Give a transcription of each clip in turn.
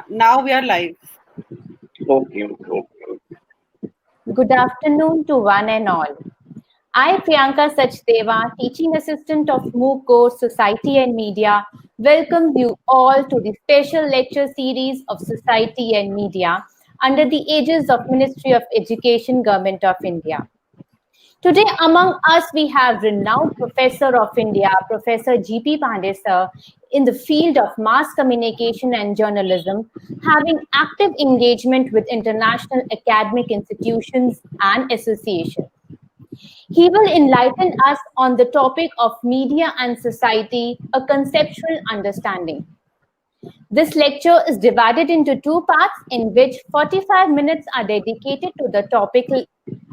Now we are live. Okay. Good afternoon to one and all. I, Priyanka Sachdeva, teaching assistant of MOOC course Society and Media, welcome you all to the special lecture series of Society and Media under the aegis of Ministry of Education, Government of India. Today, among us, we have renowned Professor of India, Professor G.P. Pandey sir, in the field of mass communication and journalism, having active engagement with international academic institutions and associations. He will enlighten us on the topic of media and society, a conceptual understanding. This lecture is divided into two parts in which 45 minutes are dedicated to the topic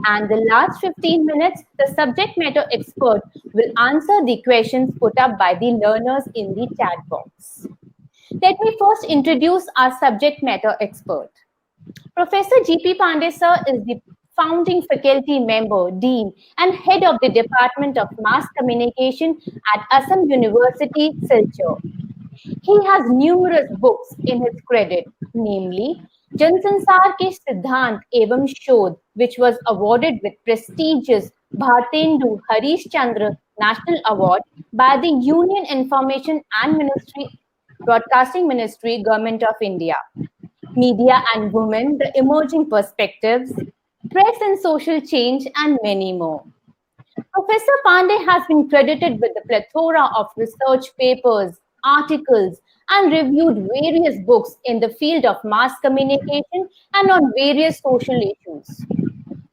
and the last 15 minutes, the subject matter expert will answer the questions put up by the learners in the chat box. Let me first introduce our subject matter expert. Professor G.P. Pandey sir is the founding faculty member, dean, and head of the Department of Mass Communication at Assam University, Silchar. He has numerous books in his credit, namely Jansansar ke Siddhant Evam Shodh, which was awarded with prestigious Bhartendu Harish Chandra National Award by the Union Information and Broadcasting Ministry, Government of India. Media and Women, The Emerging Perspectives, Press and Social Change, and many more. Professor Pandey has been credited with a plethora of research papers, articles, and reviewed various books in the field of mass communication and on various social issues.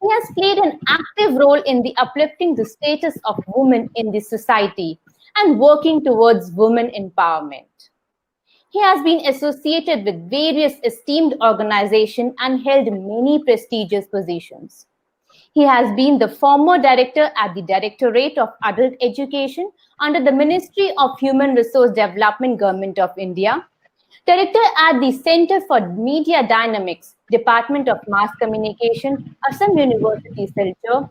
He has played an active role in the uplifting the status of women in the society and working towards women empowerment. He has been associated with various esteemed organizations and held many prestigious positions. He has been the former director at the Directorate of Adult Education under the Ministry of Human Resource Development, Government of India, director at the Center for Media Dynamics, Department of Mass Communication, Assam University, Silchar,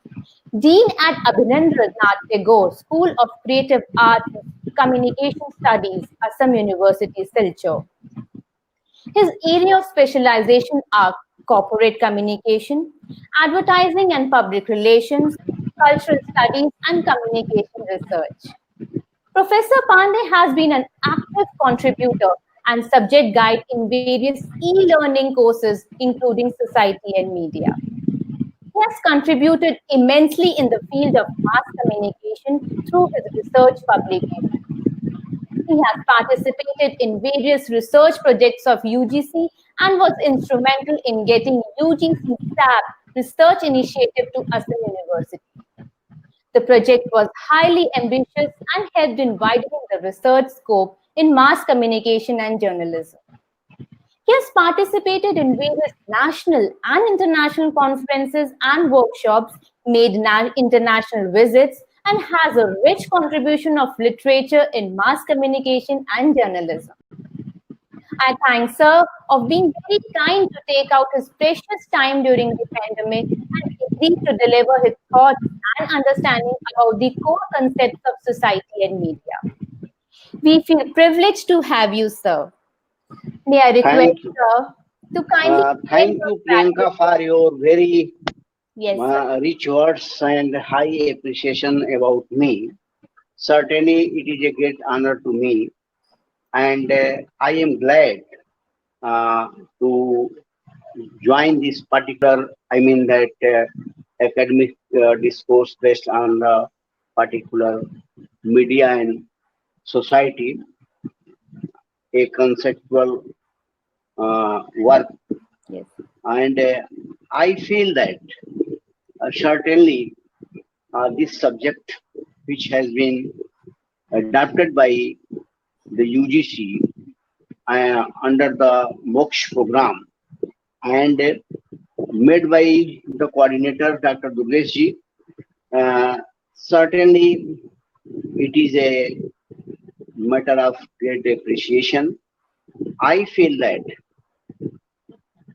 dean at Abhinandranath Tagore School of Creative Arts and Communication Studies, Assam University, Silchar. His area of specialization are corporate communication, advertising and public relations, cultural studies, and communication research. Professor Pandey has been an active contributor and subject guide in various e-learning courses, including society and media. He has contributed immensely in the field of mass communication through his research publications. He has participated in various research projects of UGC and was instrumental in getting UGC SAP research initiative to Assam University. The project was highly ambitious and helped in widening the research scope in mass communication and journalism. He has participated in various national and international conferences and workshops, made international visits, and has a rich contribution of literature in mass communication and journalism. I thank Sir of being very kind to take out his precious time during the pandemic and agree to deliver his thoughts and understanding about the core concepts of society and media. We feel privileged to have you, sir. May I request, sir, to kindly... Thank you, Priyanka, for your very yes, rich words and high appreciation about me. Certainly, it is a great honor to me, and I am glad to join this particular, academic discourse based on the particular media and society, a conceptual work. yes, And I feel that certainly this subject, which has been adopted by the UGC under the MOKSH program and made by the coordinator, Dr. Duglesh ji, certainly it is a matter of great appreciation. I feel that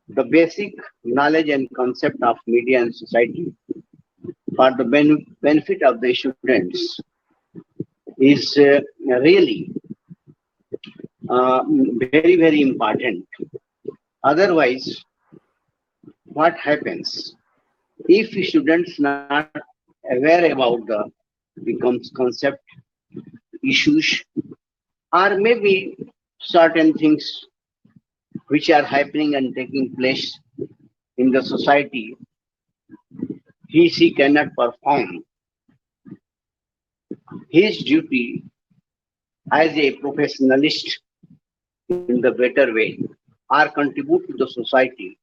the basic knowledge and concept of media and society for the benefit of the students is really very, very important. Otherwise, what happens if students not aware about the becomes concept issues or maybe certain things which are happening and taking place in the society, he she cannot perform his duty as a professionalist in the better way or contribute to the society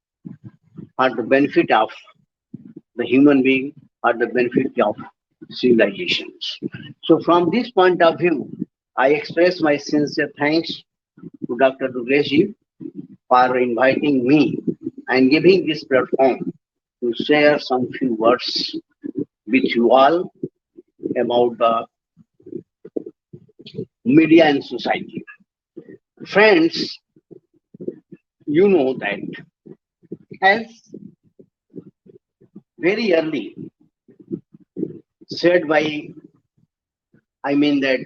for the benefit of the human being or the benefit of civilizations. So from this point of view, I express my sincere thanks to Dr. Dugleji for inviting me and giving this platform to share some few words with you all about the media and society. Friends, you know that as very early said by, I mean that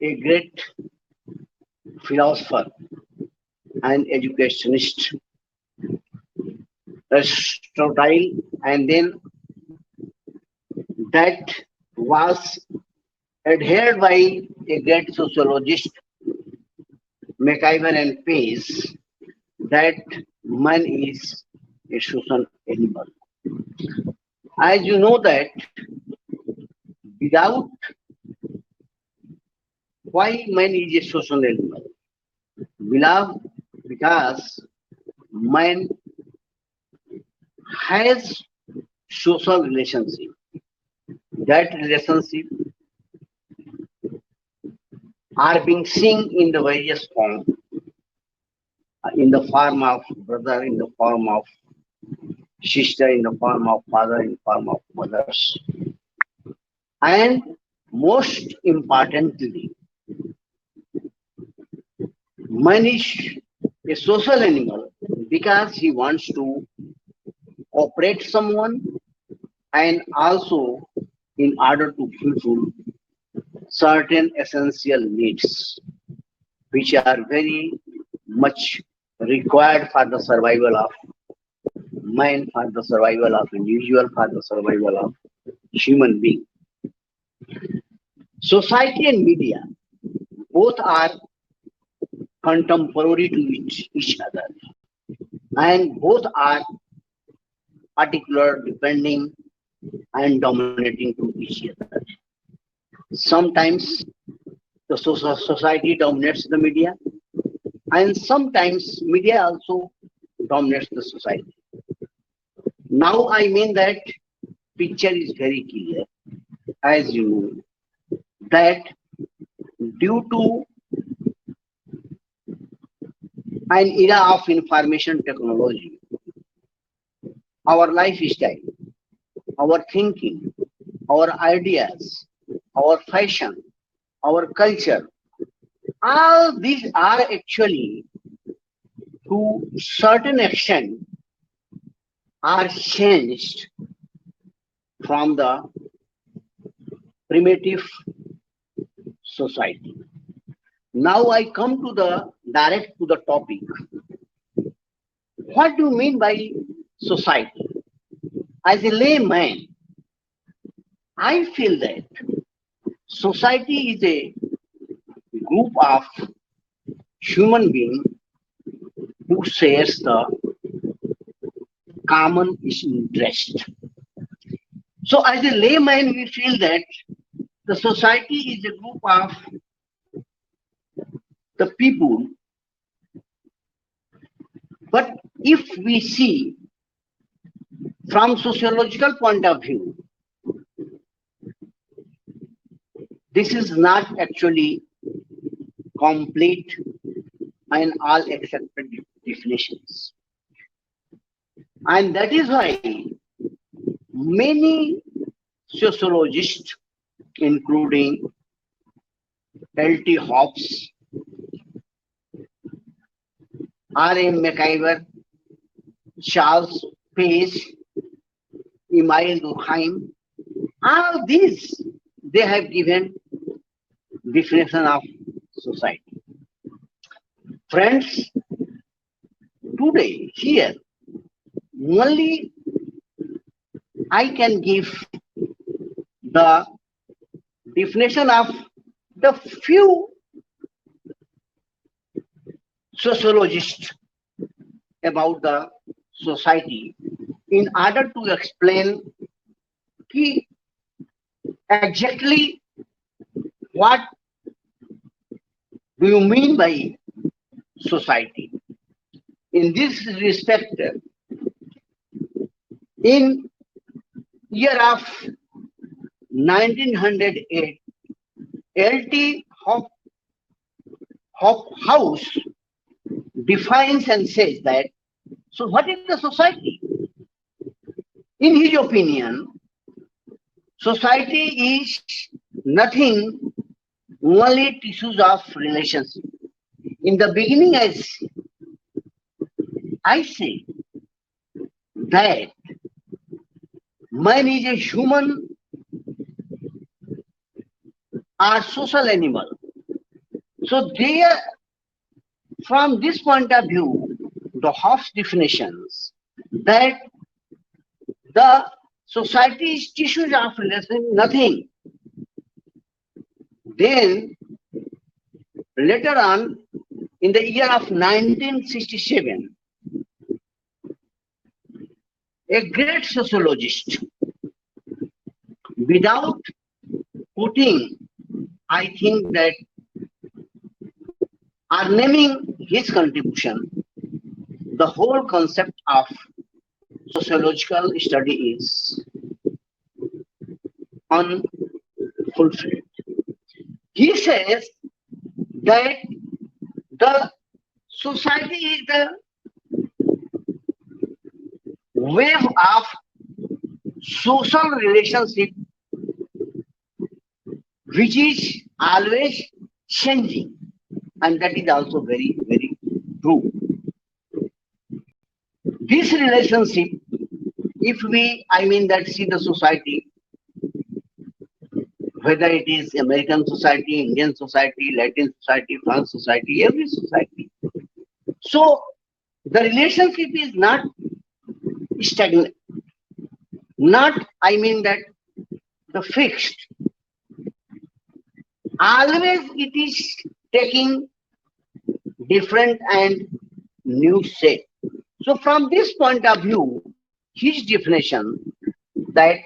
a great philosopher and educationist, Aristotle, and then that was adhered by a great sociologist, McIver and Pace, that man is a social animal. As you know that without why man is a social animal? Beloved, because man has social relationship. That relationship are being seen in the various form, in the form of brother, in the form of sister, in the form of father, in the form of mothers. And most importantly, man is a social animal because he wants to operate someone and also in order to fulfill certain essential needs which are very much required for the survival of man, for the survival of individual, for the survival of human being. Society and media both are contemporary to each other and both are particular depending and dominating to each other. Sometimes the society dominates the media and sometimes media also dominates the society. Now I mean that picture is very clear, as you know, that due to an era of information technology, our lifestyle, our thinking, our ideas, our fashion, our culture, all these are actually to certain extent are changed from the primitive society. Now I come to the direct to the topic. What do you mean by society? As a layman, I feel that society is a group of human beings who shares the common interest. So as a layman, we feel that the society is a group of the people. But if we see from sociological point of view, this is not actually complete and all accepted definitions. And that is why many sociologists, including L.T. Hobbes, R.M. McIver, Charles Pace, Emile Durkheim, all these they have given definition of society. Friends, today here only I can give the definition of the few sociologists about the society in order to explain exactly what do you mean by society. In this respect, in year of 1908, L.T. House defines and says that, so what is the society? In his opinion, society is nothing, only tissues of relationship. In the beginning, as I say that man is a human or social animal. So there, from this point of view, the Hobbes definitions that the society is tissues of relation, nothing. Then later on, in the year of 1967, a great sociologist, without putting, I think that, are naming his contribution, the whole concept of sociological study is unfulfilled. He says that the society is the wave of social relationship which is always changing, and that is also very, very true. This relationship, if we, see the society, whether it is American society, Indian society, Latin society, France society, every society. So the relationship is not stagnant, not, the fixed. Always it is taking different and new shape. So from this point of view, his definition that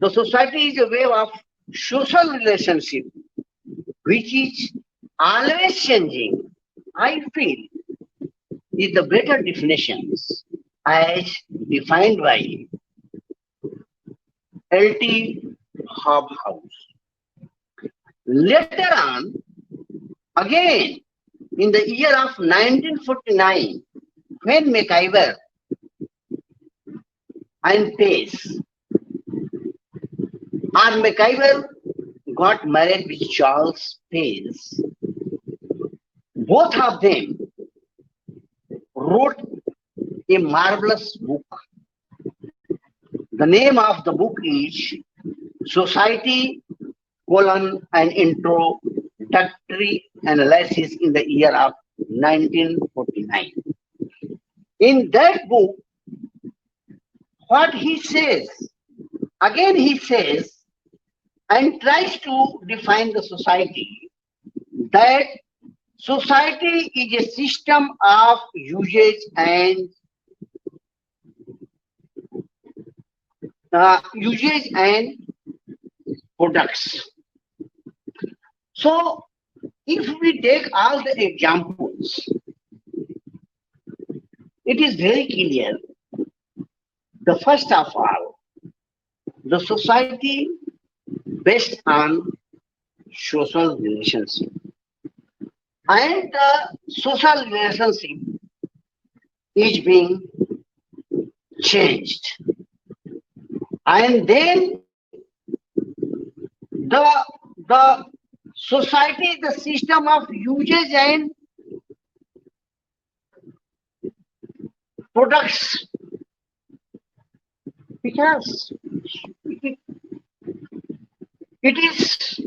the society is a way of social relationship which is always changing, I feel is the better definitions as defined by L.T. Hobhouse. Later on, again, in the year of 1949, when McIver and Pace, and McIver got married with Charles Pace, both of them wrote a marvelous book. The name of the book is Society, an Introductory Analysis in the year of 1949. In that book, what he says, again he says, and tries to define the society, that society is a system of usage and products. So if we take all the examples, it is very clear. The first of all, the society based on social relationship, and the social relationship is being changed, and then the society is the system of usage and products, because it is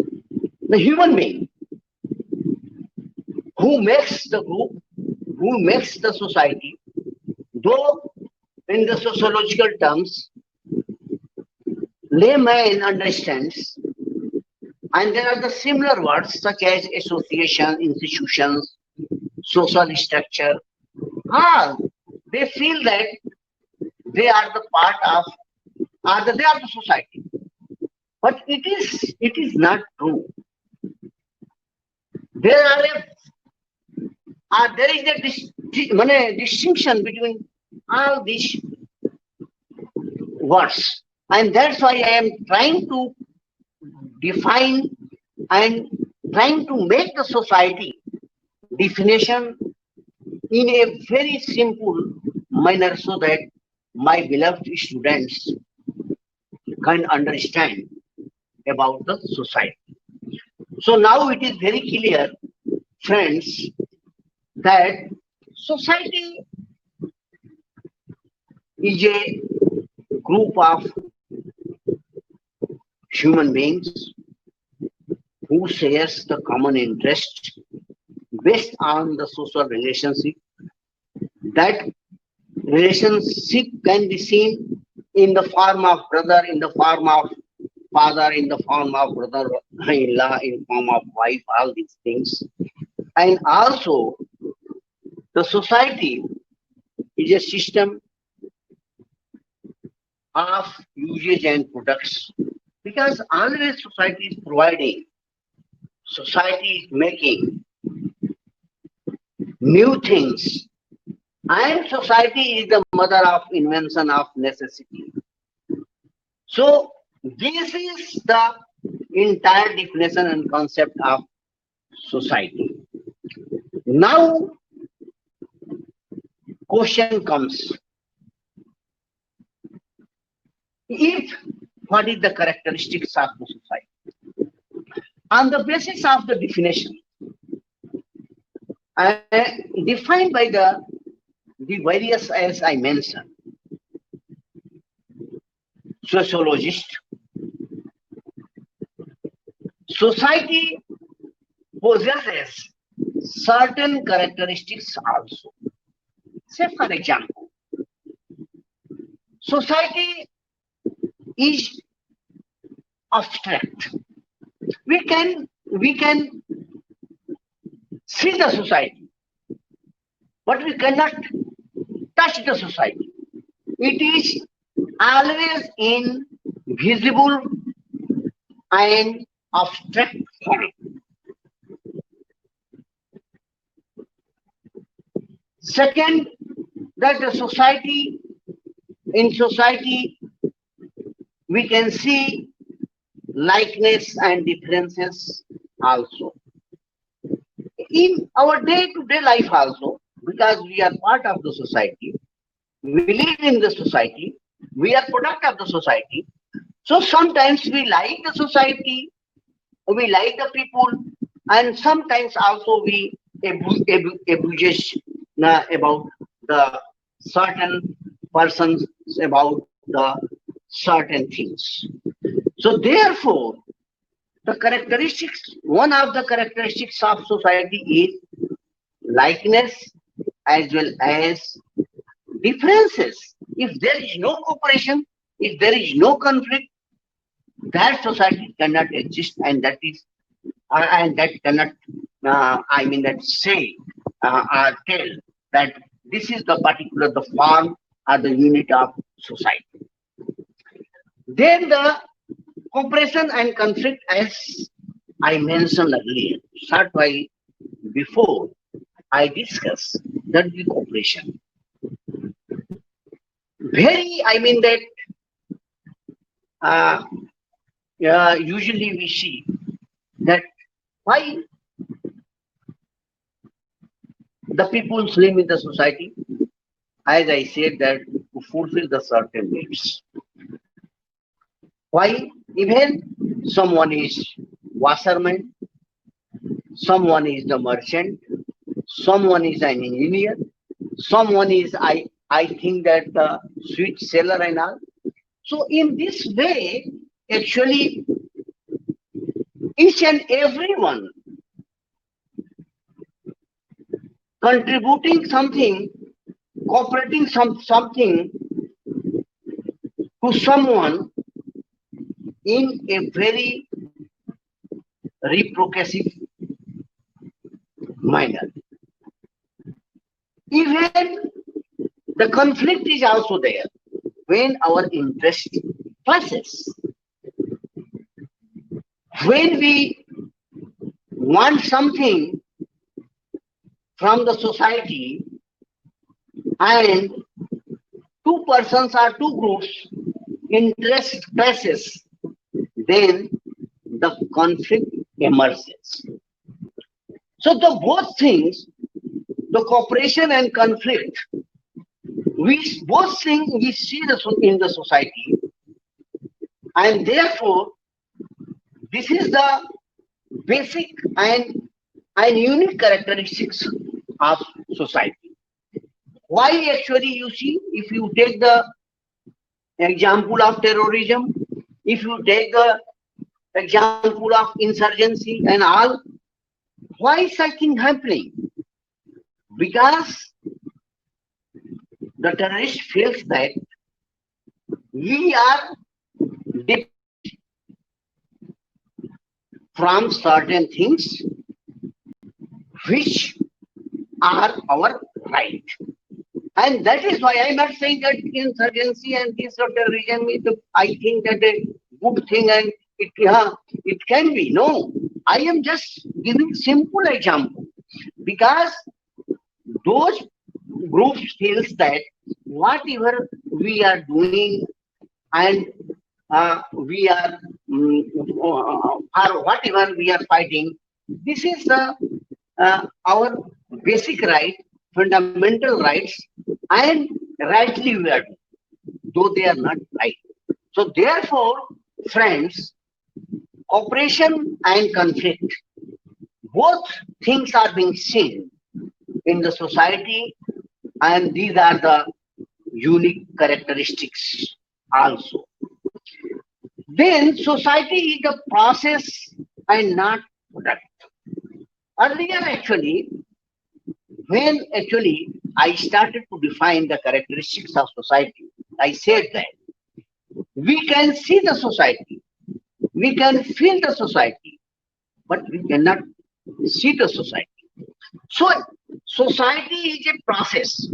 the human being who makes the group, who makes the society, though in the sociological terms, layman understands, and there are the similar words such as association, institutions, social structure. Ah, they feel that they are the part of, they are the society. But it is not true. There are there is a distinction between all these words, and that's why I am trying to define and trying to make the society definition in a very simple manner so that my beloved students can understand about the society. So now it is very clear, friends, that society is a group of human beings who shares the common interest based on the social relationship. That relationship can be seen in the form of brother, in the form of father, in the form of brother-in-law, in form of wife, all these things. And also, the society is a system of usage and products, because always society is providing, society is making new things, and society is the mother of invention of necessity. So this is the entire definition and concept of society. Now question comes, if what is the characteristics of the society? On the basis of the definition defined by the various, as I mentioned, sociologists, society possesses certain characteristics also. Say for example, society is abstract. We can see the society, but we cannot touch the society. It is always in visible and abstract form. Second, that the society, in society, we can see likeness and differences also. In our day-to-day life also, because we are part of the society, we live in the society, we are product of the society. So sometimes we like the society, we like the people, and sometimes also we abuse about the certain persons, about the certain things. So therefore, the characteristics, one of the characteristics of society is likeness as well as differences. If there is no cooperation, if there is no conflict, that society cannot exist, and that is, and that cannot, that say or tell that this is the particular, the form or the unit of society. Then the cooperation and conflict, as I mentioned earlier, short while before, I discussed that the cooperation. Very, usually we see that why the people live in the society, as I said, that to fulfill the certain needs. Why? Even someone is washerman, someone is the merchant, someone is an engineer, someone is, I think that the sweet seller and all. So in this way, actually, each and everyone contributing something, cooperating something to someone in a very reprogressive manner. Even the conflict is also there when our interest clashes. When we want something from the society and two persons or two groups interest clashes, then the conflict emerges. So the both things, the cooperation and conflict, we both things we see in the society, and therefore this is the basic and unique characteristics of society. Why actually, you see, if you take the example of terrorism, if you take the example of insurgency and all, why is such thing happening? Because the terrorist feels that we are different from certain things which are our right. And that is why I'm not saying that insurgency and this terrorism is, I think, that a good thing and it can be. No, I am just giving simple example because those groups feels that whatever we are doing and we are or whatever we are fighting, this is the our basic right, fundamental rights, and rightly we are doing, though they are not right. So therefore, friends, cooperation and conflict, both things are being seen in the society, and these are the unique characteristics also. Then society is the process and not product. Earlier actually, when actually I started to define the characteristics of society, I said that we can see the society, we can feel the society, but we cannot see the society. So society is a process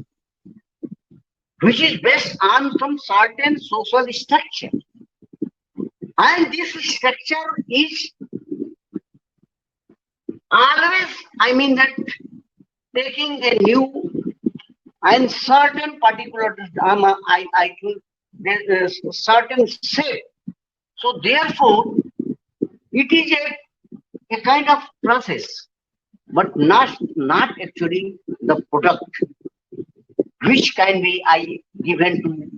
which is based on some certain social structure. And this structure is always, I mean that, taking a new and certain particular, I think there is a certain shape. So therefore, it is a kind of process, but not actually the product which can be given to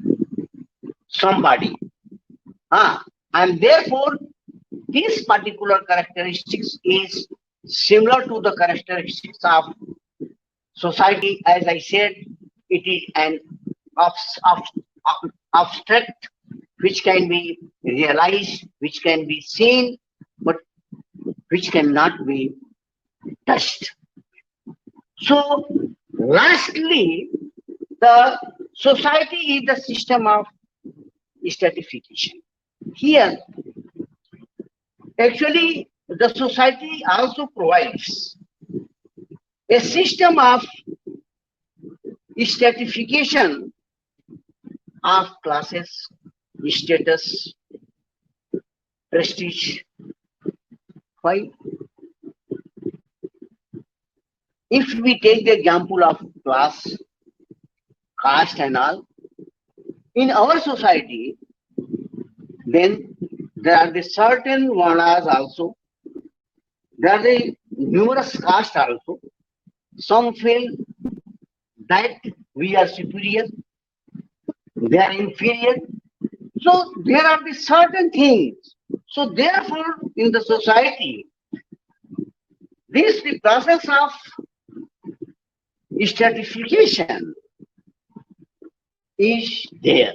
somebody. And therefore, this particular characteristics is similar to the characteristics of society. As I said, it is an abstract which can be realized, which can be seen, but which cannot be touched. So lastly, the society is the system of stratification. Here, actually, the society also provides a system of stratification of classes, status, prestige. Why? If we take the example of class, caste and all, in our society, then there are the certain varnas also, there are the numerous castes also. Some feel that we are superior, they are inferior. So there are the certain things. So therefore, in the society, the process of stratification is there.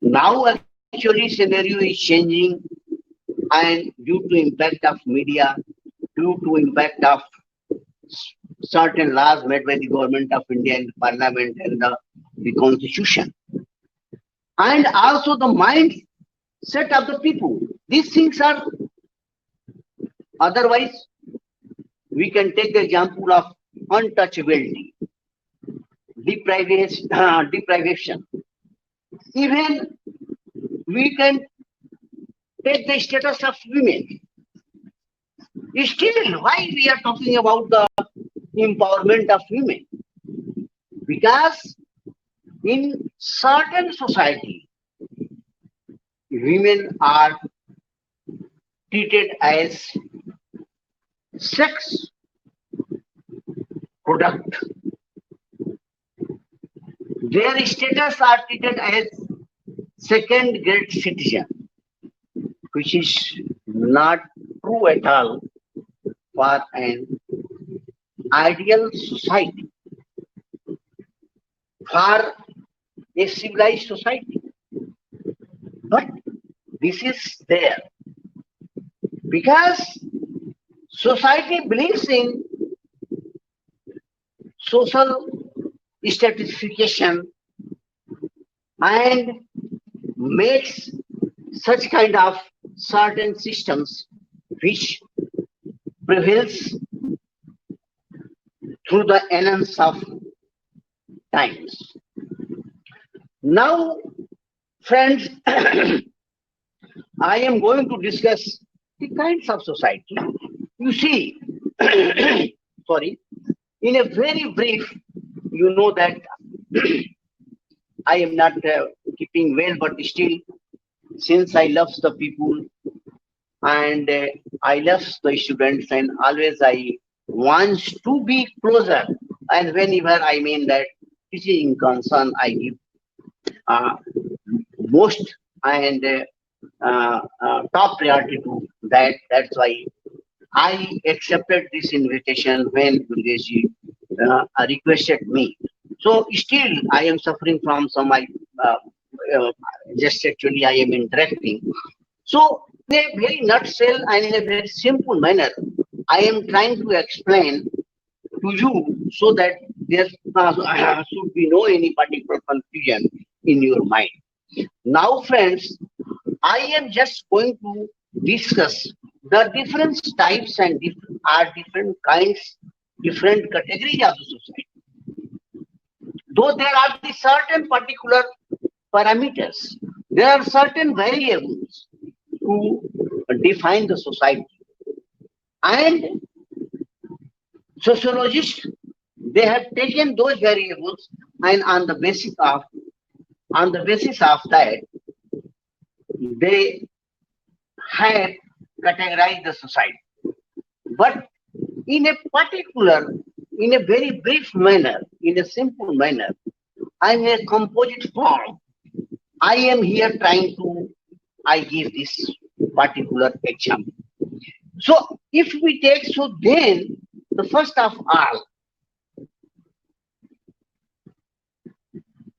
Now actually scenario is changing, and due to impact of media, due to impact of certain laws made by the government of India and the parliament and the constitution. And also the mindset of the people. These things are otherwise. We can take the example of untouchability, deprivation. Even we can take the status of women. Still, why we are talking about the empowerment of women? Because in certain society, women are treated as sex product. Their status are treated as second grade citizen, which is not true at all for an ideal society, for a civilized society. But this is there because society believes in social stratification and makes such kind of certain systems which prevails through the annals of times. Now, friends, I am going to discuss the kinds of society. You see, sorry, in a very brief, you know that I am not keeping well, but still, since I love the people and I love the students, and always I want to be closer. And whenever I mean that teaching concern, I give most and top priority to that. That's why I accepted this invitation when Gurgeshi requested me. So still I am suffering from some, just actually I am interacting. So in a very nutshell and in a very simple manner, I am trying to explain to you so that there should be no any particular confusion in your mind. Now, friends, I am just going to discuss the different types and different kinds, different categories of the society. Though there are the certain particular parameters, there are certain variables to define the society. And sociologists, they have taken those variables and on the basis of that, they have categorized the society. But in a particular, in a very brief manner, in a simple manner, and in a composite form, I am here trying to, I give this particular example. So if we take, so then the first of all,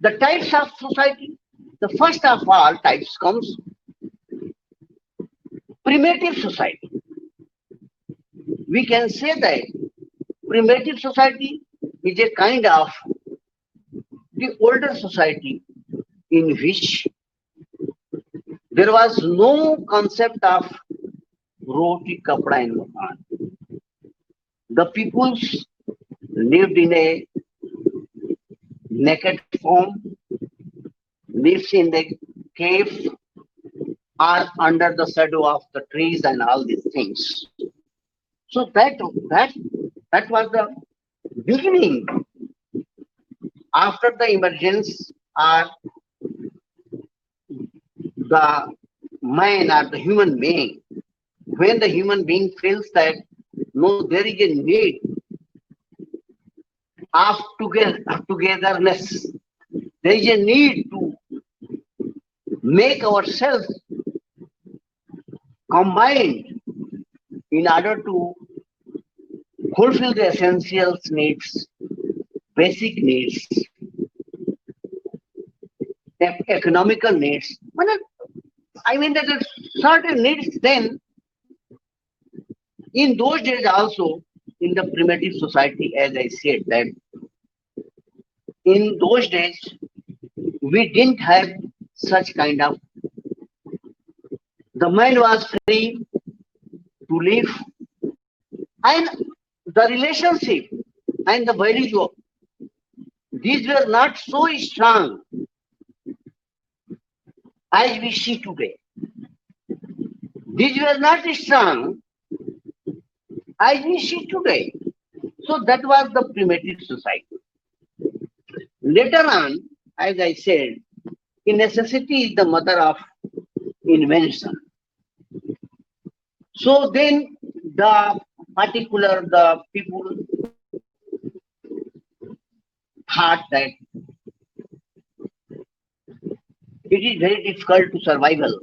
the types of society, the first of all types comes primitive society. We can say that primitive society is a kind of the older society in which there was no concept of roti, kapda and makan. The peoples lived in a naked form, lives in the cave or under the shadow of the trees and all these things. So that was the beginning. After the emergence or the man or the human being, when the human being feels that no, there is a need of togetherness, there is a need to make ourselves combined in order to fulfill the essential needs, basic needs, economical needs. I mean that there certain needs then, in those days also, in the primitive society, as I said, that in those days we didn't have such kind of. The man was free to live, and the relationship and the values of these were not so strong as we see today. These were not strong as we see today. So that was the primitive society. Later on, as I said, necessity is the mother of invention. So then the people thought that it is very difficult to survival.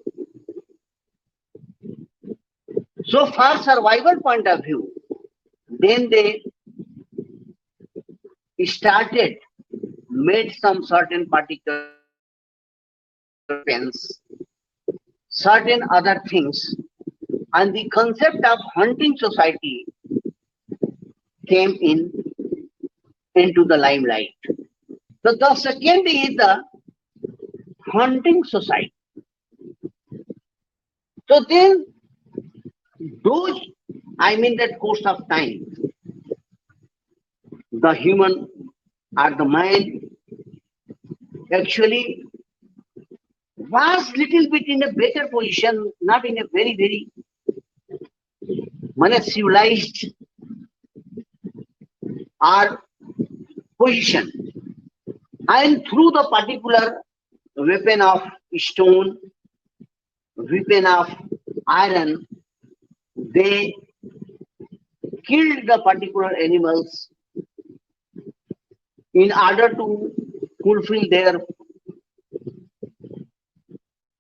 So for survival point of view, then they started, made some certain particular pens, certain other things, and the concept of hunting society came into the limelight. So the second is the hunting society. So then those, that course of time, the human or the mind actually was little bit in a better position, not in a very, very civilized or position. And through the particular weapon of stone, weapon of iron, they killed the particular animals in order to fulfill their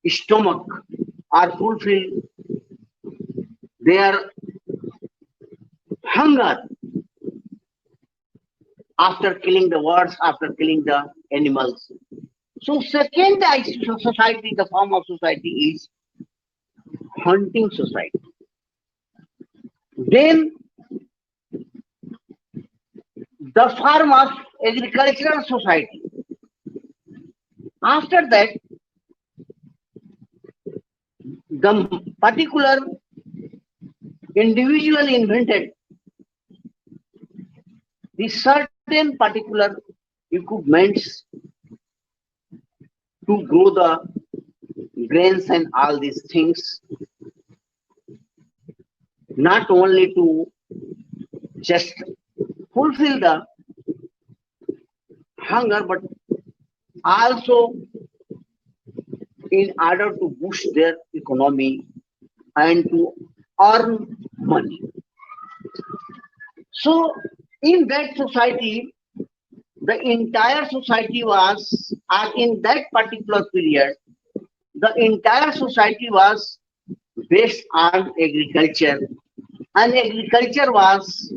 stomach or fulfill their hunger after killing the birds, after killing the animals. So second society, the form of society is hunting society. Then the form of agricultural society. After that, the particular individual invented the certain particular equipments to grow the grains and all these things, not only to just fulfill the hunger, but also in order to boost their economy and to earn money. So in that society, the entire society was, or in that particular period, the entire society was based on agriculture, and agriculture was,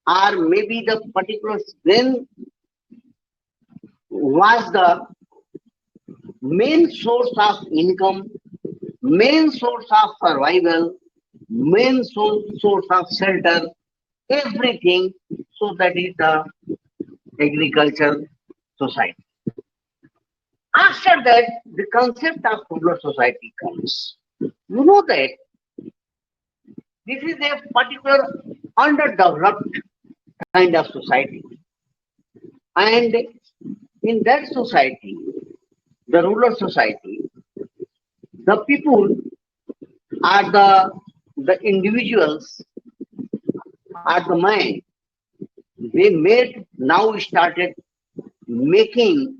or maybe the particular then was the main source of income, main source of survival, main source of shelter, everything. So that is the agriculture society. After that, the concept of rural society comes. You know that this is a particular underdeveloped kind of society. And in that society, the rural society, the people are the individuals are the mind. They now started making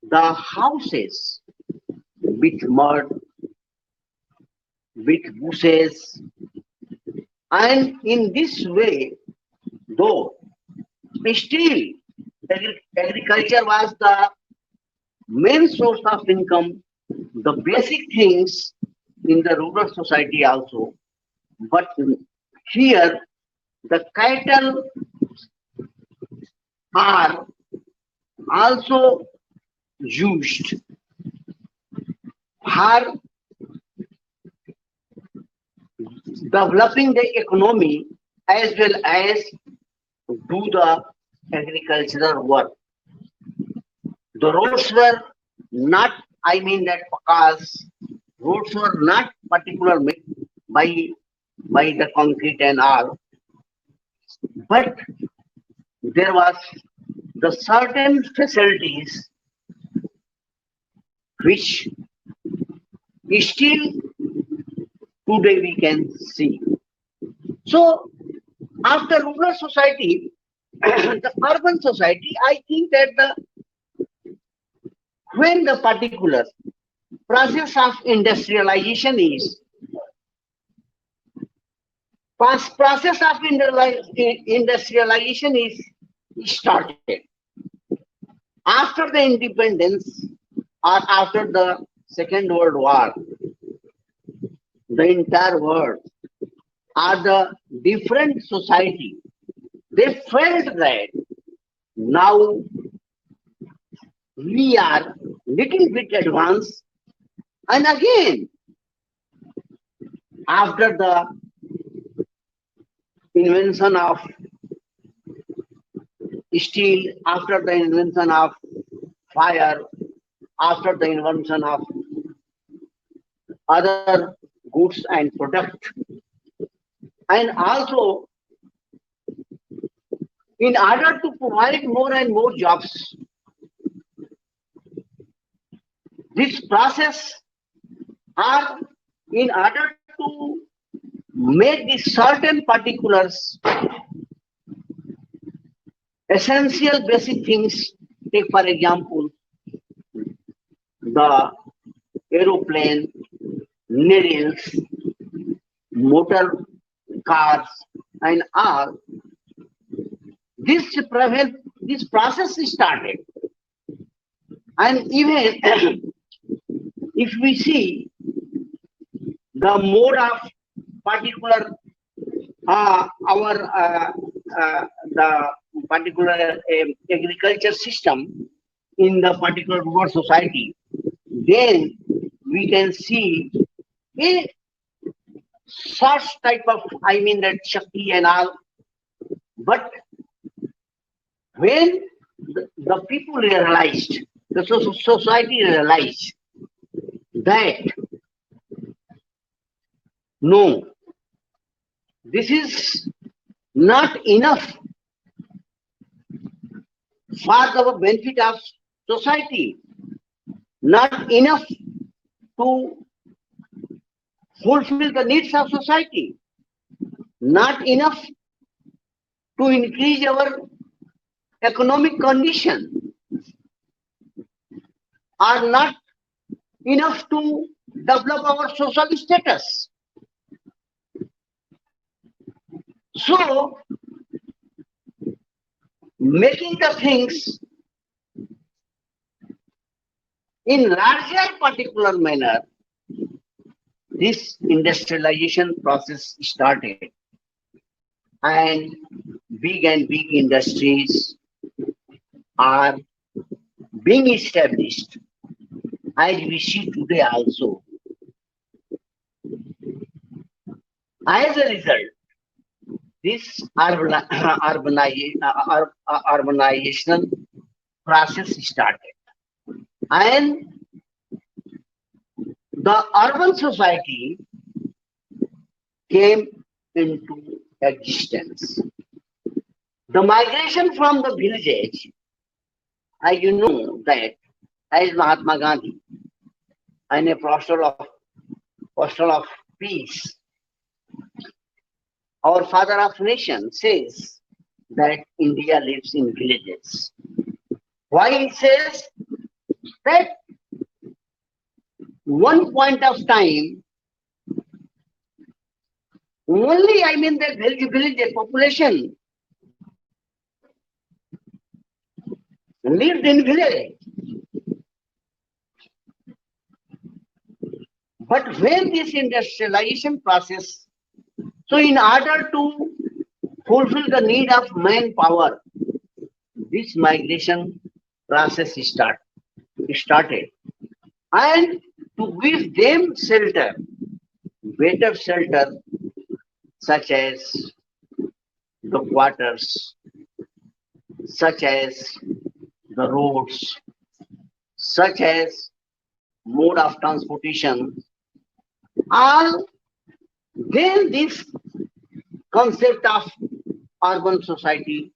the houses with mud, with bushes, and in this way, though still agriculture was the main source of income, the basic things in the rural society also, but here the cattle are also used for developing the economy as well as do the agricultural work. The roads were not, I mean that because roads were not particular made by the concrete and all, but there was the certain facilities which still today we can see. So after rural society, the urban society, I think that when the particular process of industrialization is process of industrialization is started after the independence or after the Second World War, the entire world or the different society, they felt that now we are little bit advanced, and again after the invention of steel, after the invention of fire, after the invention of other goods and products, and also in order to provide more and more jobs, this process are in order to make the certain particulars essential basic things. Take for example the aeroplane, needles, motor cars, and all. This process started, and even if we see the mode of particular the particular agriculture system in the particular rural society, then we can see a such type of, I mean that Shakti and all. But when the people realized, the society realized that no, this is not enough for the benefit of society, not enough to fulfill the needs of society, not enough to increase our economic condition, are not enough to develop our social status. So, making the things in larger particular manner, this industrialization process started, and big industries are being established, as we see today also. As a result, this urbanization process started, and the urban society came into existence. The migration from the villages, as you know that, as Mahatma Gandhi and a apostle of peace, our father of nation, says that India lives in villages. Why he says that one point of time, only, I mean, the village population lived in village. But when this industrialization process, so in order to fulfill the need of manpower, this migration process started. And to give them shelter, better shelter, such as the quarters, such as the roads, such as mode of transportation, all then this concept of urban society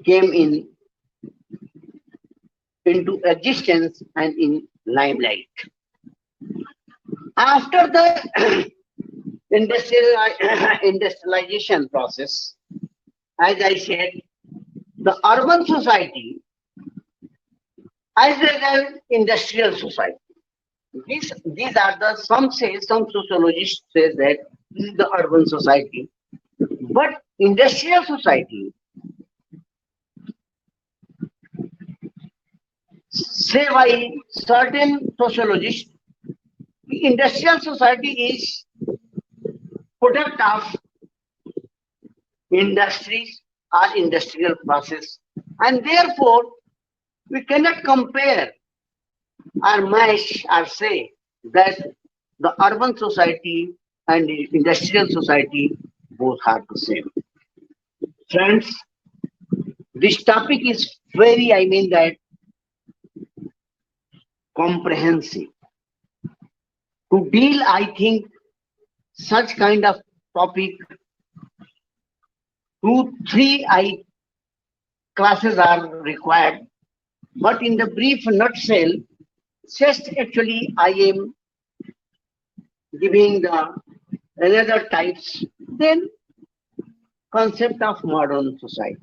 came into existence and in limelight. After the industrialization process, as I said, the urban society as well as industrial society. These are the some sociologists say that this is the urban society, but industrial society say by certain sociologists, the industrial society is product of industries or industrial process, and therefore we cannot compare or match or say that the urban society and the industrial society both are the same. Friends, this topic is very, I mean that, comprehensive. To deal, I think, such kind of topic, 2-3 classes are required. But in the brief nutshell, just actually I am giving the another types, then concept of modern society.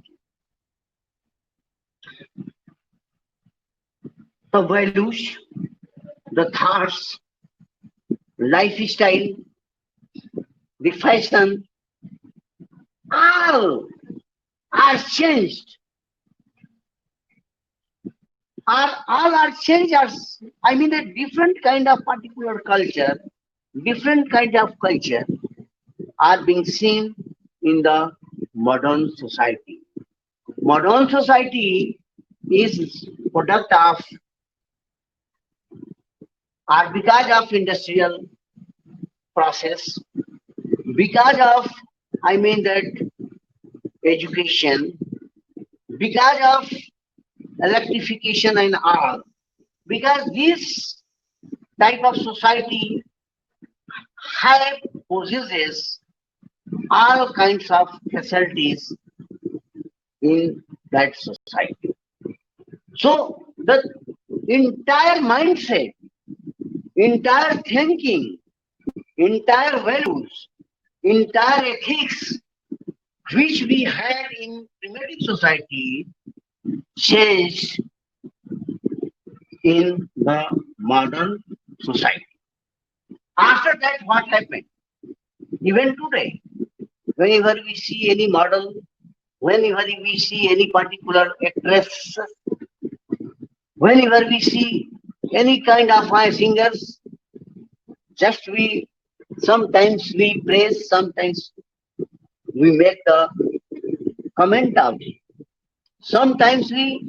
The values, the thoughts, lifestyle, the fashion, all are changed. All are changed. I mean, a different kind of particular culture, different kind of culture are being seen in the modern society. Modern society is product of or because of industrial process, because of, I mean that, education, because of electrification and all, because this type of society possesses all kinds of facilities in that society. So the entire mindset, entire thinking, entire values, entire ethics which we had in primitive society changed in the modern society. After that, what happened? Even today, whenever we see any model, whenever we see any particular actress, whenever we see any kind of singers, just sometimes we praise, sometimes we make the comment out. Sometimes we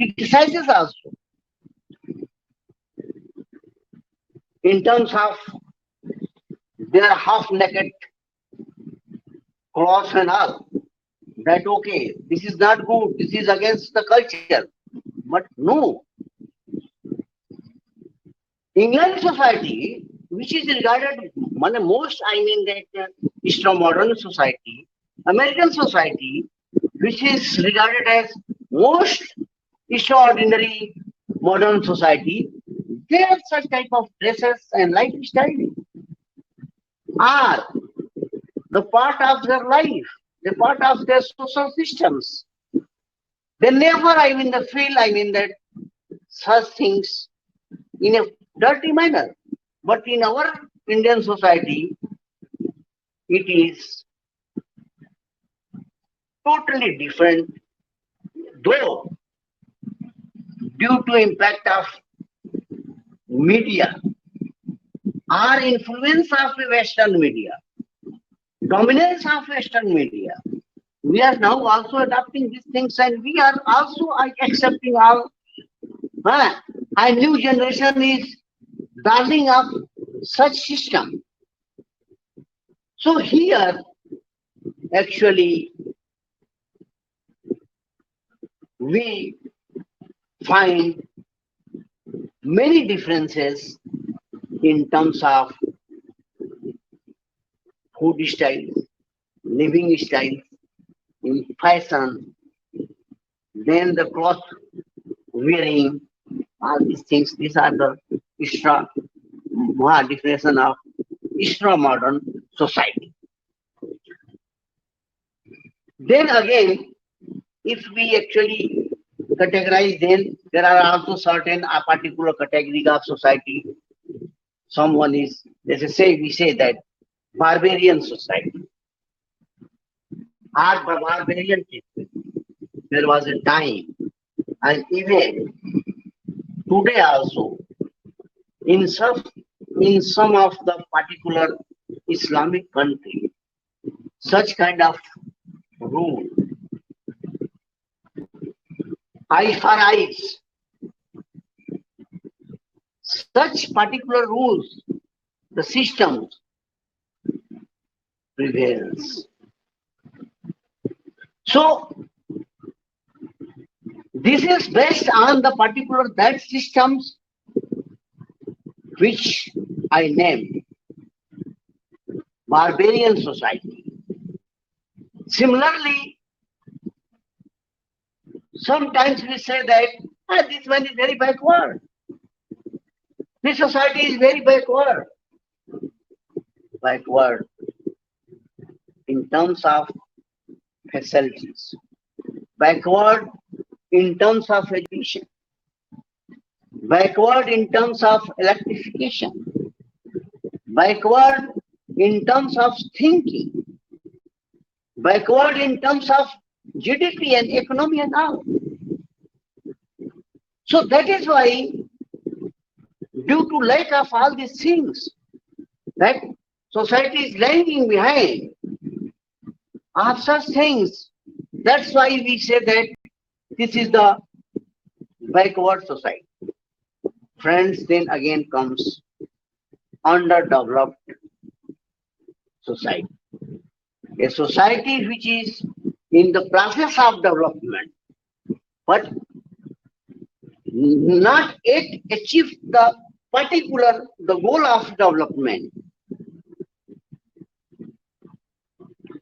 criticize also in terms of their half-naked clothes and all. That okay, this is not good, this is against the culture. But no, England society, which is regarded most, I mean that is from modern society, American society, which is regarded as most extraordinary modern society, they have such type of dresses and lifestyle are the part of their life, the part of their social systems. They never, feel, that such things in a dirty manner. But in our Indian society, it is totally different, though due to impact of media or influence of Western media, dominance of Western media, we are now also adopting these things and we are also accepting all. A new generation is building up such system. So here, actually, we find many differences in terms of food style, living style, in fashion, then the cloth wearing, all these things, these are the extra definition of extra modern society. Then again, if we actually categorize, then there are also certain a particular category of society. Someone is, we say that barbarian society. Our barbarian people, there was a time, and even today also, in some of the particular Islamic country, such kind of rule, eye for eyes, such particular rules, the systems prevails. So this is based on the particular that systems which I named barbarian society. Similarly, sometimes we say that this one is very backward. This society is very backward. Backward in terms of facilities, backward in terms of education, backward in terms of electrification, backward in terms of thinking, backward in terms of GDP and economy and all. So that is why, due to lack of all these things, that society is lagging behind of such things. That's why we say that this is the backward society. Friends, then again comes underdeveloped society. A society which is in the process of development, but not yet achieved the goal of development.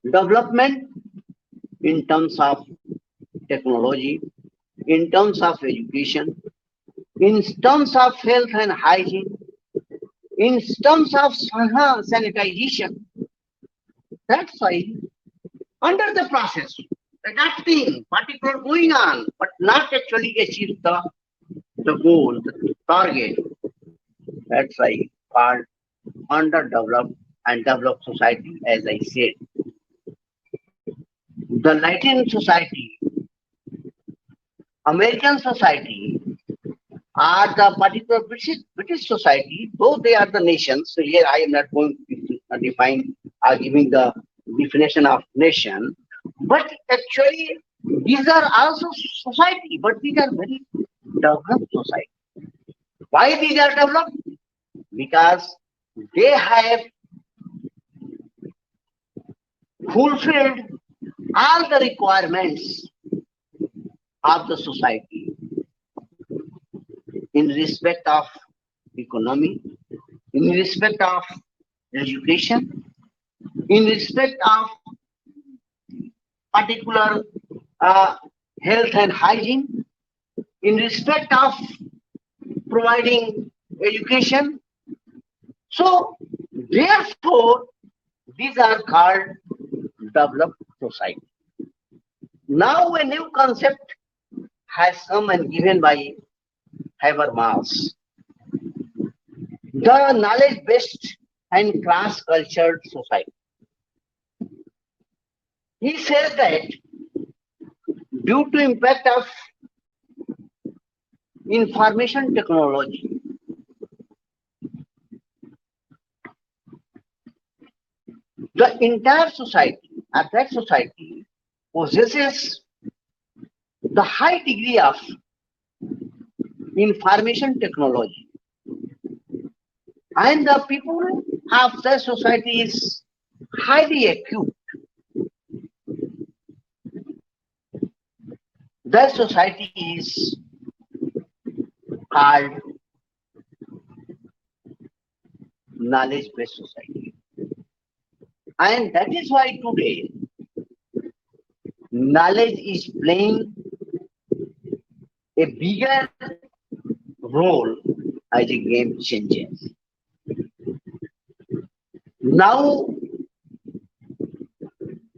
Development in terms of technology, in terms of education, in terms of health and hygiene, in terms of sanitization. That's why under the process, adapting, particular going on, but not actually achieve the goal, the target. That's why called underdeveloped and developed society, as I said. The Latin society, American society, are the particular British society, though they are the nations. So here I am not going to define or giving the definition of nation, but actually these are also society, but these are very developed society. Why these are developed? Because they have fulfilled all the requirements of the society in respect of economy, in respect of education, in respect of particular health and hygiene, in respect of providing education. So therefore, these are called developed society. Now a new concept has come and given by Habermas, the knowledge-based and class-cultured society. He says that due to impact of information technology, the entire society, at that society, possesses the high degree of information technology, and the people of the society is highly acute. That society is called knowledge-based society. And that is why today knowledge is playing a bigger role as a game changer. Now,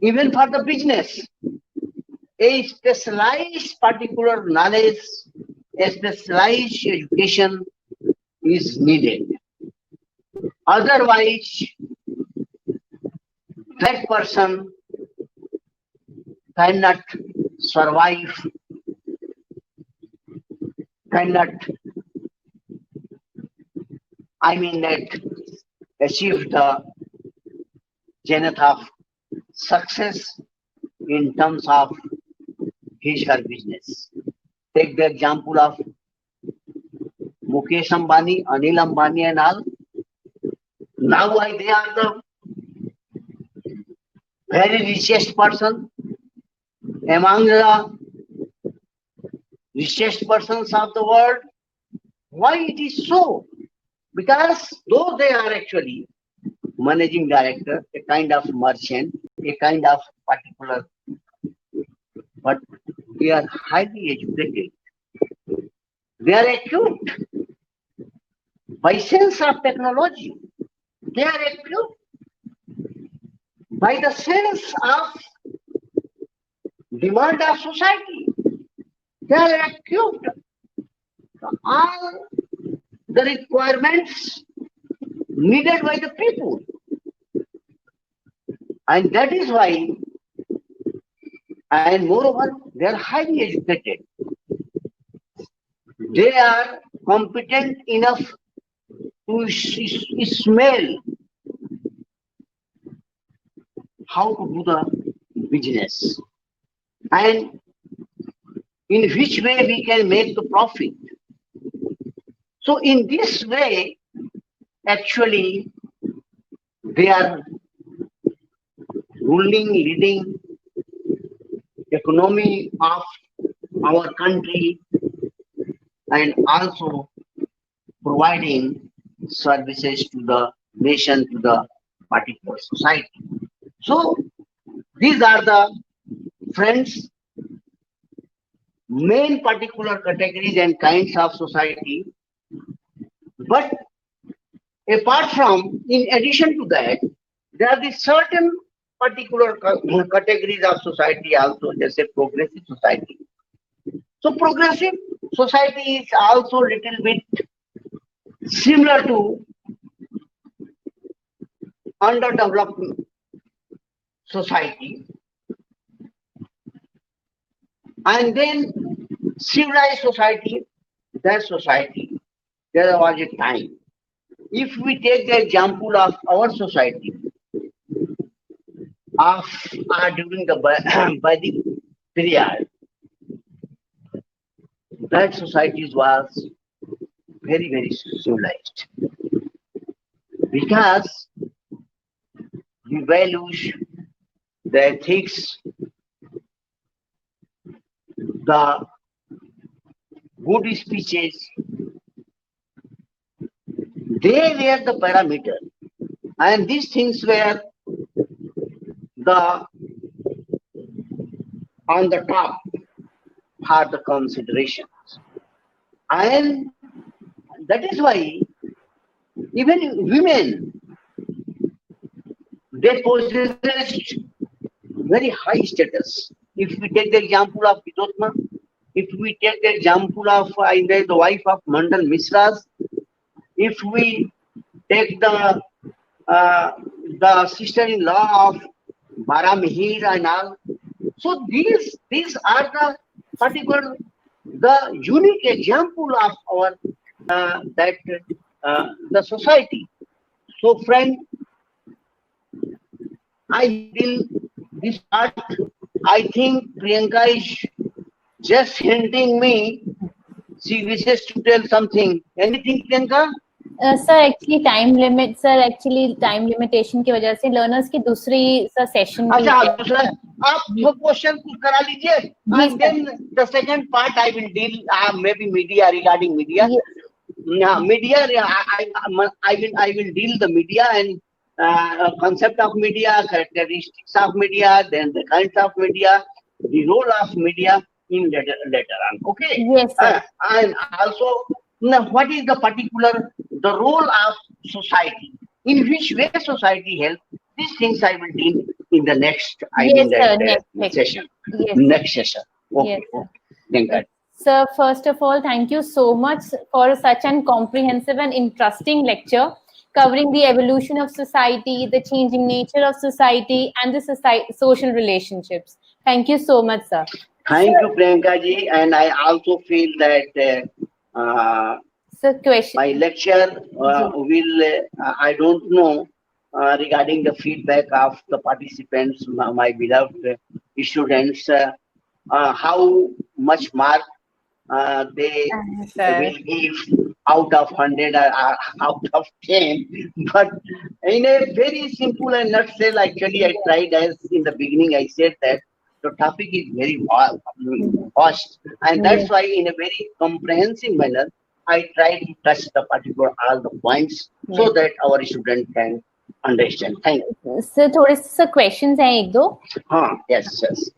even for the business, a specialized particular knowledge, a specialized education is needed. Otherwise, that person cannot survive, cannot, that achieve the zenith of success in terms of his or her business. Take the example of Mukesh Ambani, Anil Ambani and all. Now they are the very richest person among the richest persons of the world. Why it is so? Because though they are actually managing director, a kind of merchant, a kind of particular, but they are highly educated. They are acute by sense of technology. They are acute by the sense of demand of society. They are acute. All the requirements needed by the people. And that is why, and moreover, they are highly educated. They are competent enough to smell how to do the business and in which way we can make the profit. So in this way, actually, they are ruling, leading economy of our country and also providing services to the nation, to the particular society. So these are the friends, main particular categories and kinds of society. But apart from, in addition to that, there are the certain particular categories of society also, just a progressive society. So progressive society is also little bit similar to underdeveloped society. And then civilized society, that society, there was a time. If we take the example of our society, during the Vedic period, that society was very, very civilized. Because the values, the ethics, the good speeches, they were the parameter. And these things were on the top for the considerations. And that is why even women, they possessed very high status. If we take the example of Vidotma, if we take the example of the wife of Mandal Misras, if we take the sister-in-law of Baramihir and all, so these are the particular, the unique example of our the society. So, friend, I will this part. I think Priyanka is just hinting me. She wishes to tell something. Anything, Priyanka? Sir actually time limitation की वजह से learners की दूसरी sir session भी अच्छा, है। दूसरा आप जी क्वेश्चन करा लीजिए, जी and sir, then the second part I will deal maybe media, regarding media. ये Yeah, media. I will deal the media and concept of media, characteristics of media, then the kinds of media, the role of media in later on. Okay, yes sir, and also now, what is the particular the role of society? In which way society helps? These things I will deal in the next. I yes mean that sir, next session. Yes Next session. Okay. Yes sir. Okay. Thank God. Sir, first of all, thank you so much for such an comprehensive and interesting lecture covering the evolution of society, the changing nature of society, and the social relationships. Thank you so much, sir. Thank you, Priyanka ji. And I also feel that Sir, question. my lecture will, I don't know, regarding the feedback of the participants, my beloved students, how much mark they Sir. will give out of 100 or out of 10. But in a very simple and nutshell, actually, I tried, as in the beginning, I said that the topic is very vast, and that's why, in a very comprehensive manner, I try to touch the particular all the points so that our student can understand. Thank you. Sir, थोड़े से questions हैं एक दो. Yes, yes.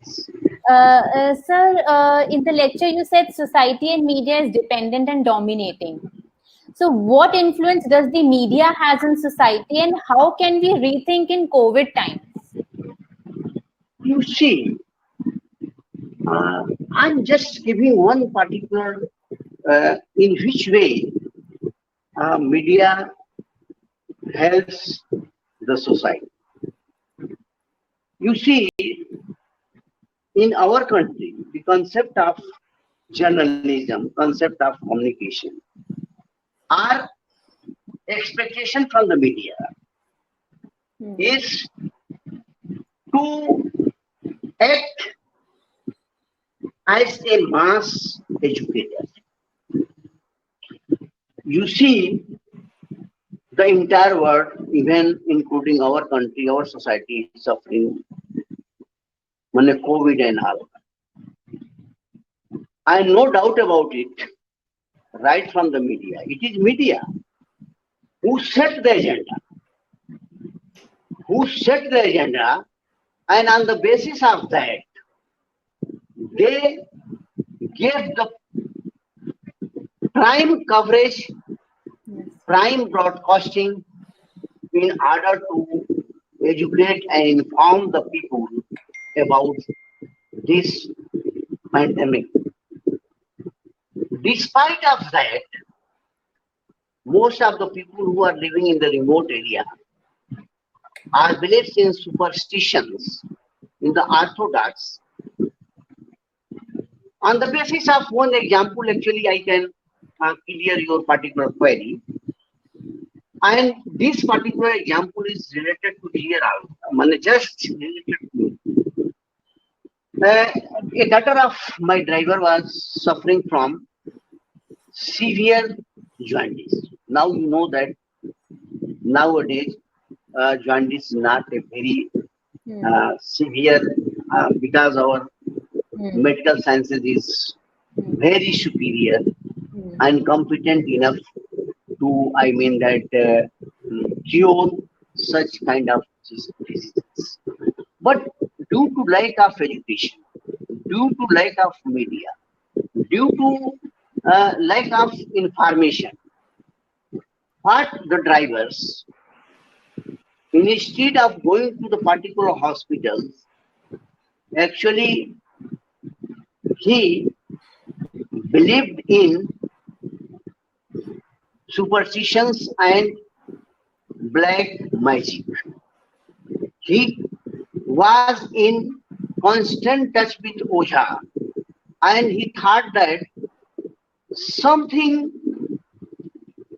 Sir, in the lecture you said society and media is dependent and dominating. So what influence does the media has in society, and how can we rethink in COVID times? You see, I'm just giving one particular in which way media helps the society. You see, in our country, the concept of journalism, concept of communication, our expectation from the media is to act as a mass educator. You see, the entire world, even including our country, our society, is suffering COVID and all. I no doubt about it, right from the media. It is media who set the agenda, and on the basis of that, they gave the prime coverage, prime broadcasting in order to educate and inform the people about this pandemic. Despite of that, most of the people who are living in the remote area are believed in superstitions, in the orthodox. On the basis of one example, actually, I can clear your particular query. And this particular example is related to here also. Just related to me. A daughter of my driver was suffering from severe jaundice. Now you know that nowadays jaundice is not a very severe because our medical sciences is very superior and competent enough to, I mean that, cure such kind of diseases. But due to lack of education, due to lack of media, due to lack of information, what the drivers, instead of going to the particular hospitals, actually he believed in superstitions and black magic. He was in constant touch with Oja, and he thought that something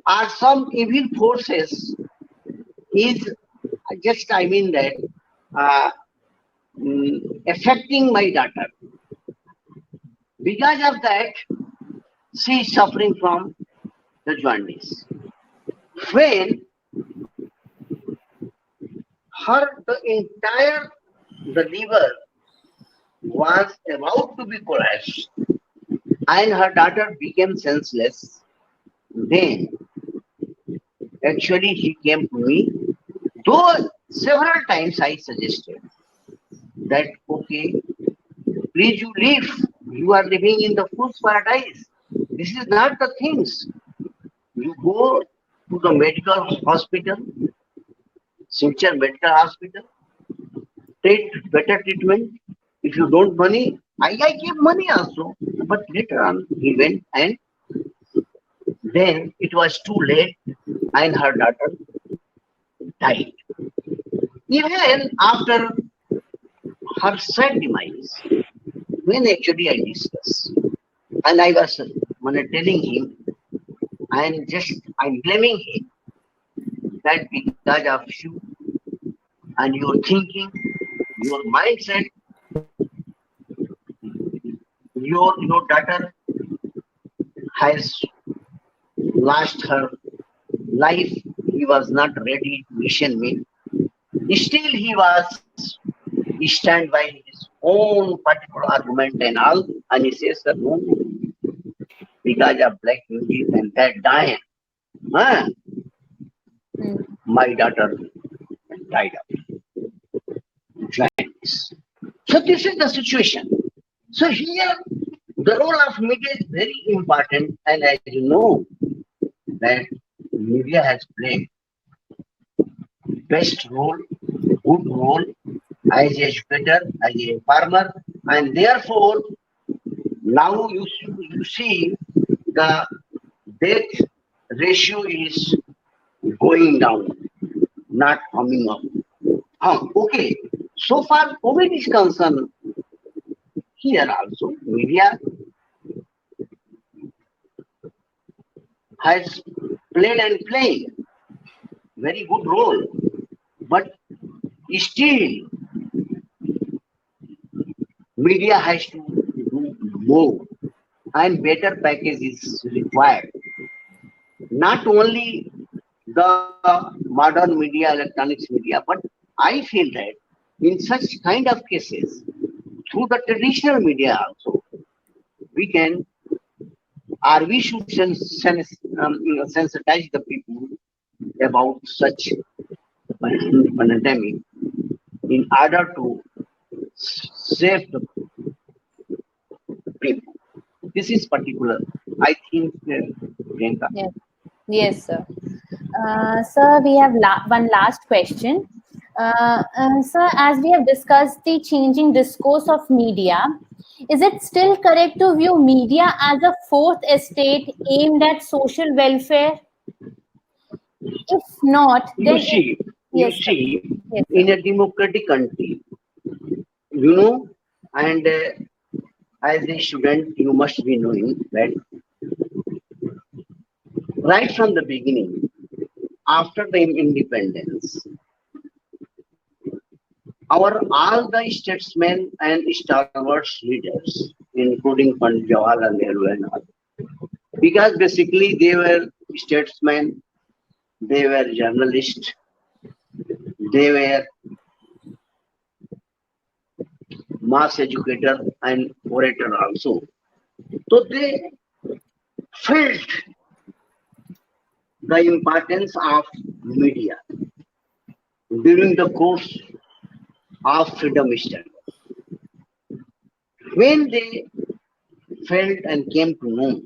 or some evil forces is just, I mean that, affecting my daughter. Because of that, she is suffering from the jaundice. when the liver was about to be collapsed and her daughter became senseless, then actually he came to me. Though several times I suggested that, okay, please you leave. You are living in the fool's paradise. This is not the things. You go to the medical hospital, Silchar Medical Hospital, take better treatment. If you don't money, I give money also. But later on, he went and then it was too late and her daughter died. Even after her sad demise, when actually I discussed, and I was telling him, I'm blaming him that because of you and your thinking, your mindset, your daughter has lost her life. He was not ready to listen me. Still, he was stand by his own particular argument and all, and he says that no, because of black music and that dying, my daughter died of jaundice. So this is the situation. So here, the role of media is very important, and as you know, that media has played best role, good role as an educator, as a farmer, and therefore now you see the death ratio is going down, not coming up. Okay, so far COVID is concerned, here also media has played and playing very good role, but still media has to do more and better package is required. Not only the modern media, electronics media, but I feel that in such kind of cases, through the traditional media also, we can or we should sensitize the people about such pandemic in order to save the people. This is particular. I think, Priyanka. Yes, sir. Sir, we have one last question. Sir, as we have discussed the changing discourse of media, is it still correct to view media as a fourth estate aimed at social welfare? If not, then you see, in a democratic country, you know, and as a student, you must be knowing that right from the beginning, after the independence, all the statesmen and stalwart leaders, including Pandit Jawaharlal Nehru and all, because basically they were statesmen, they were journalists, they were mass educator and orator also. So they felt the importance of media during the course of freedom struggle. When they felt and came to know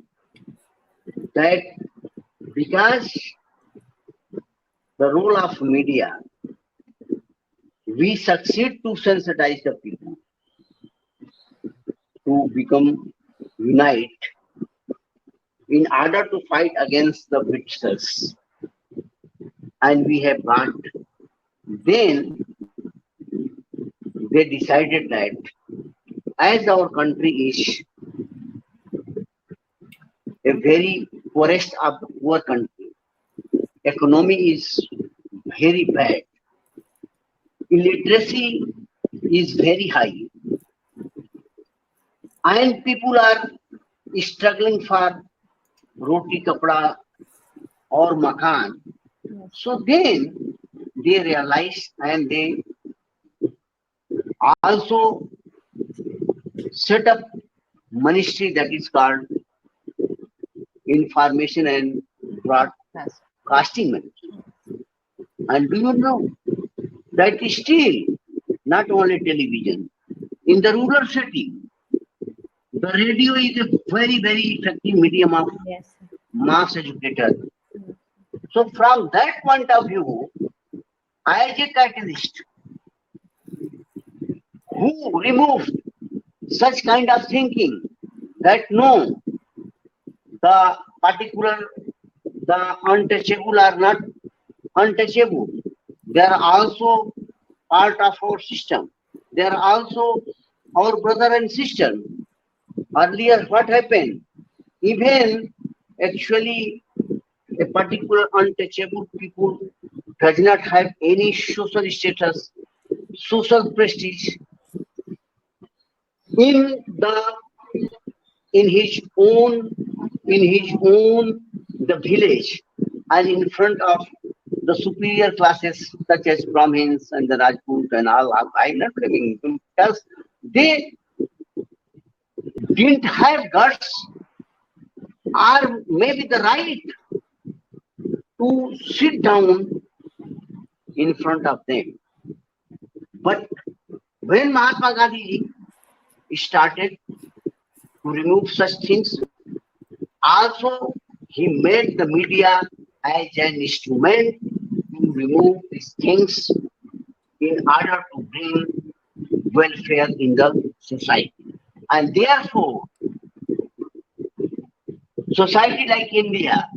that because the role of media, we succeed to sensitize the people to become unite in order to fight against the Britishers. And we have got, then they decided that as our country is a very poorest of the poor country, economy is very bad, illiteracy is very high, and people are struggling for roti, kapda or makan. So then they realized and they also set up ministry that is called Information and Broadcasting Ministry. And do you know that still not only television, in the rural setting, the radio is a very, very effective medium of Yes. mass educator. So from that point of view, as a catalyst who removed such kind of thinking that no, the particular, the untouchable are not untouchable. They are also part of our system. They are also our brother and sister. Earlier, what happened? Even actually, a particular untouchable people does not have any social status, social prestige in the in his own the village and in front of the superior classes such as Brahmins and the Rajput and all. I'm not blaming them because they didn't have guts or maybe the right to sit down in front of them. But when Mahatma Gandhi started to remove such things, also he made the media as an instrument to remove these things in order to bring welfare in the society. And therefore, society like India,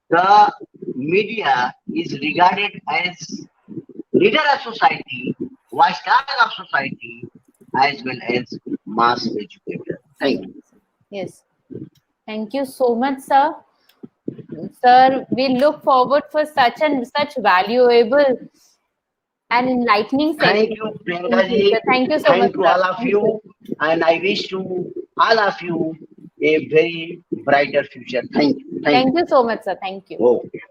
the media is regarded as leader of society, watchdog of society, as well as mass educator. Thank you. Yes. Thank you so much, sir. Sir, we look forward for such valuable and enlightening Thank session. you, Priyanka. Thank you so Thank much, to sir. all of you, and I wish to all of you a very brighter future. Thank you. Thank you so much, sir. Thank you. Okay.